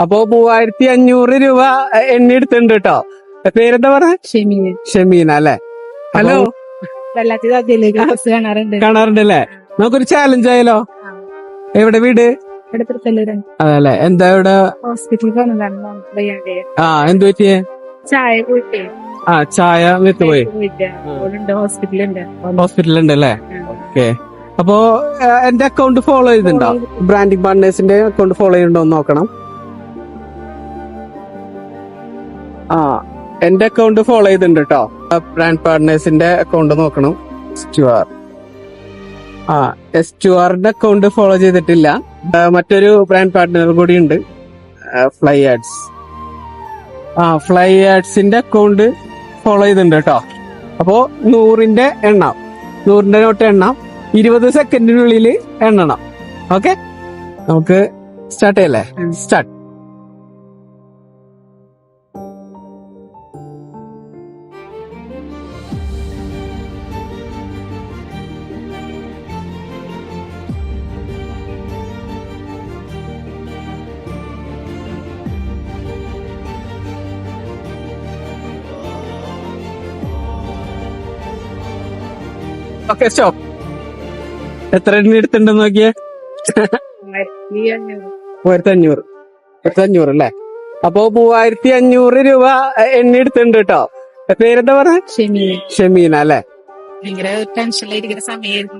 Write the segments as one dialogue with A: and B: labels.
A: അപ്പൊ 3500 രൂപ എണ്ണ എടുത്തിട്ടുണ്ട് കേട്ടോ. പേരെന്താ പറഞ്ഞ? ഷെമീന അല്ലെ? ഹലോ, കാണാറുണ്ടല്ലേ? നമുക്കൊരു ചാലഞ്ച് ആയാലോ? എവിടെ വീട്? അതല്ലേ, എന്താ ഇവിടെ? എന്ത് പറ്റിയേ? ചായ വിട്ടുപോയി. ഹോസ്പിറ്റലുണ്ട് അല്ലേ? ഓക്കെ. അപ്പോ എന്റെ അക്കൗണ്ട് ഫോളോ ചെയ്തിട്ടുണ്ടോ? ബ്രാൻഡിംഗ് പാർട്ട്നേഴ്സിന്റെ അക്കൗണ്ട് ഫോളോ ചെയ്തിട്ടുണ്ടോ എന്ന് നോക്കണം. എന്റെ അക്കൗണ്ട് ഫോളോ ചെയ്തിട്ടുണ്ട് കേട്ടോ. ബ്രാൻഡ് പാർട്ട്നേഴ്സിന്റെ അക്കൗണ്ട് നോക്കണം. എസ്റ്റുആറിന്റെ അക്കൗണ്ട് ഫോളോ ചെയ്തിട്ടില്ല. മറ്റൊരു ബ്രാൻഡ് പാർട്ട്ണർ കൂടി ഉണ്ട്, ഫ്ലൈ ആഡ്സ്. ഫ്ലൈ ആഡ്സിന്റെ അക്കൗണ്ട് ഫോളോ ചെയ്തിട്ടുണ്ട് കേട്ടോ. അപ്പോ 100ന്റെ എണ്ണം, 100ന്റെ നോട്ട് എണ്ണം 20 സെക്കൻഡിനുള്ളിൽ എണ്ണണം. ഓക്കെ, നമുക്ക് സ്റ്റാർട്ട് ചെയ്യല്ലേ? സ്റ്റാർട്ട്. Okay, stop. എത്ര എണ്ണ എടുത്തിട്ടുണ്ടെന്ന് നോക്കിയേ? 1500 അല്ലേ? അപ്പൊ 3500 രൂപ എണ്ണ എടുത്തിട്ടുണ്ട് കേട്ടോ. പേരെന്താ പറഞ്ഞ? ഷെമീന അല്ലെ?
B: ഭയങ്കര ടെൻഷനിലിരിക്കുന്ന സമയത്ത്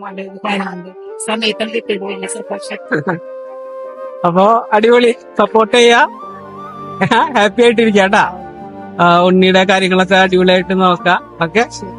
A: അപ്പൊ അടിപൊളി, സപ്പോർട്ട് ചെയ്യാ, ഹാപ്പി ആയിട്ടിരിക്കാട്ടാ. ഉണ്ണിയുടെ കാര്യങ്ങളൊക്കെ അടിപൊളിയായിട്ട് നോക്കാം. ഓക്കെ, ശരി.